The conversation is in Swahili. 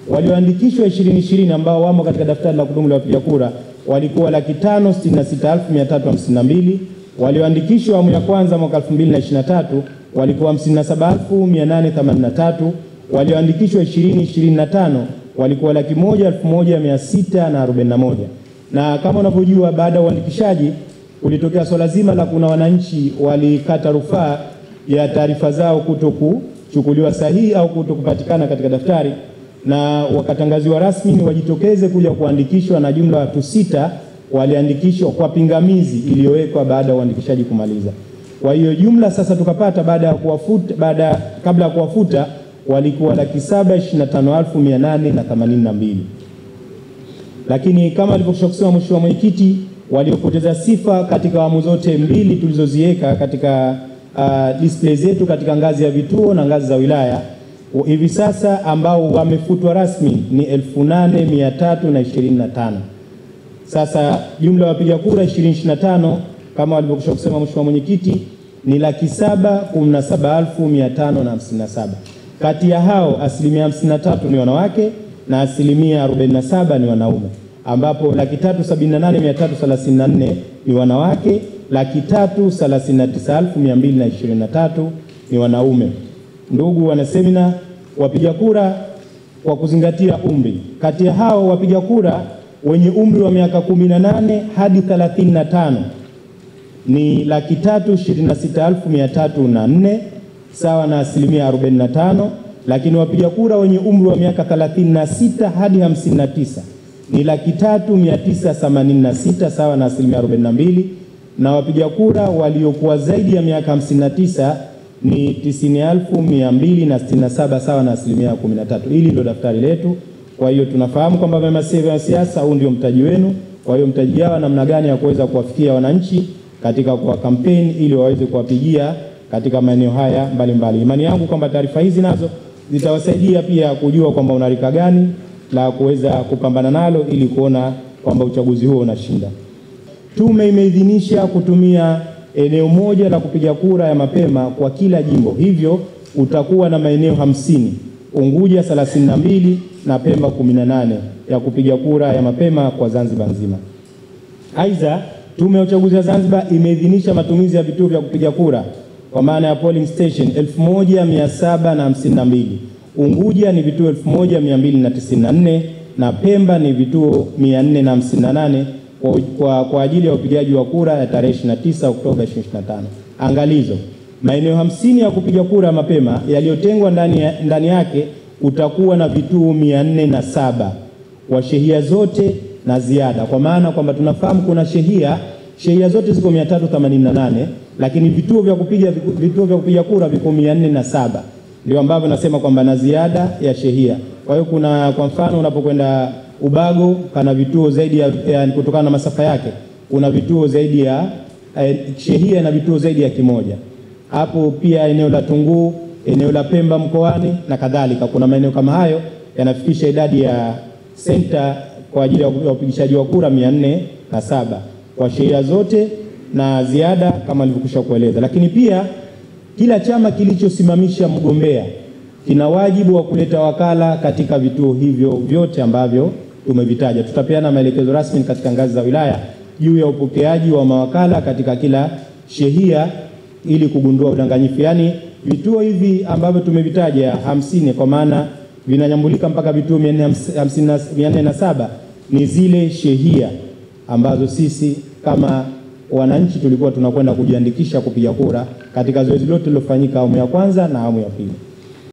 Walioandikishwa 2020 ambao wamo katika daftari la kudumu la wapiga kura walikuwa 566,352. Walioandikishwa awamu ya kwanza mwaka 2023 walikuwa 57,883. Walioandikishwa 2025 walikuwa 101,641. Na kama unavyojua, baada ya uandikishaji kulitokea swala zima la kuna wananchi walikata rufaa ya taarifa zao kutokuchukuliwa sahihi au kutokupatikana katika daftari, na wakatangaziwa rasmi wajitokeze kuja kuandikishwa, na jumla watu 6 waliandikishwa kwa pingamizi iliyowekwa baada ya uandikishaji kumaliza. Kwa hiyo jumla sasa tukapata kabla ya kuwafuta walikuwa 725,882. Lakini kama alivyokwisha kusema Mheshimiwa Mwenyekiti, waliopoteza sifa katika awamu zote mbili tulizoziweka katika display zetu katika ngazi ya vituo na ngazi za wilaya, hivi sasa ambao wamefutwa rasmi ni 8,325. Sasa jumla wapiga kura 2025 kama walivyokwisha kusema Mheshimiwa Mwenyekiti ni 717,557. Kati ya hao 53% ni wanawake na 47% ni wanaume, ambapo 378,334 ni wanawake, 339,223 ni wanaume. Ndugu wanasemina, wapiga kura kwa kuzingatia umri, kati ya hao wapiga kura wenye umri wa miaka 18 hadi 35 ni 326,304 sawa na 45%. Lakini wapiga kura wenye umri wa miaka 36 hadi 59 ni 3,986 sawa na 42%, na wapiga kura waliokuwa zaidi ya miaka 59 ni 90,267 sawa na 13%. Hili ndio daftari letu. Kwa hiyo tunafahamu kwamba vyama vya siasa huu ndio mtaji wenu. Kwa hiyo mtajigawa namna gani ya kuweza kuwafikia wananchi katika kwa kampeni ili waweze kuwapigia katika maeneo haya mbalimbali. Imani yangu kwamba taarifa hizi nazo zitawasaidia pia kujua kwamba una rika gani la kuweza kupambana nalo ili kuona kwamba uchaguzi huo unashinda. Tume imeidhinisha kutumia eneo moja la kupiga kura ya mapema kwa kila jimbo, hivyo utakuwa na maeneo 50, Unguja 32 na Pemba 18 ya kupiga kura ya mapema kwa Zanzibar nzima. Aidha, Tume ya Uchaguzi ya Zanzibar imeidhinisha matumizi ya vituo vya kupiga kura kwa maana ya polling station 1752. Unguja ni vituo 1294 na Pemba ni vituo 458 kwa ajili ya upigaji wa kura ya tarehe 29 Oktoba 2025. Angalizo, maeneo 50 ya kupiga kura mapema yaliyotengwa ndani yake utakuwa na vituo 407 kwa shehia zote na ziada, kwa maana kwamba tunafahamu kuna shehia zote ziko 388, lakini vituo vya kupiga kura viko 407, ndio ambavyo nasema kwamba na ziada ya shehia. Kwa hiyo kwa mfano unapokwenda Ubago kana vituo zaidi ya kutokana na masafa yake kuna vituo zaidi ya shehia na vituo zaidi ya 100. Hapo pia eneo la Tunguu, eneo la Pemba mkoani na kadhalika, kuna maeneo kama hayo yanafikisha idadi ya senta kwa ajili ya upigishaji wa kura 407 kwa shehia zote na ziada kama nilivyokwisha kueleza. Lakini pia kila chama kilichosimamisha mgombea kina wajibu wa kuleta wakala katika vituo hivyo vyote ambavyo tumevitaja. Tutapeana maelekezo rasmi katika ngazi za wilaya juu ya upokeaji wa mawakala katika kila shehia ili kugundua udanganyifu. Yaani vituo hivi ambavyo tumevitaja 50 kwa maana vinanyambulika mpaka vituo 407 ni zile shehia ambazo sisi kama wananchi tulikuwa tunakwenda kujiandikisha kupiga kura katika zoezi lote lilofanyika awamu ya kwanza na awamu ya pili.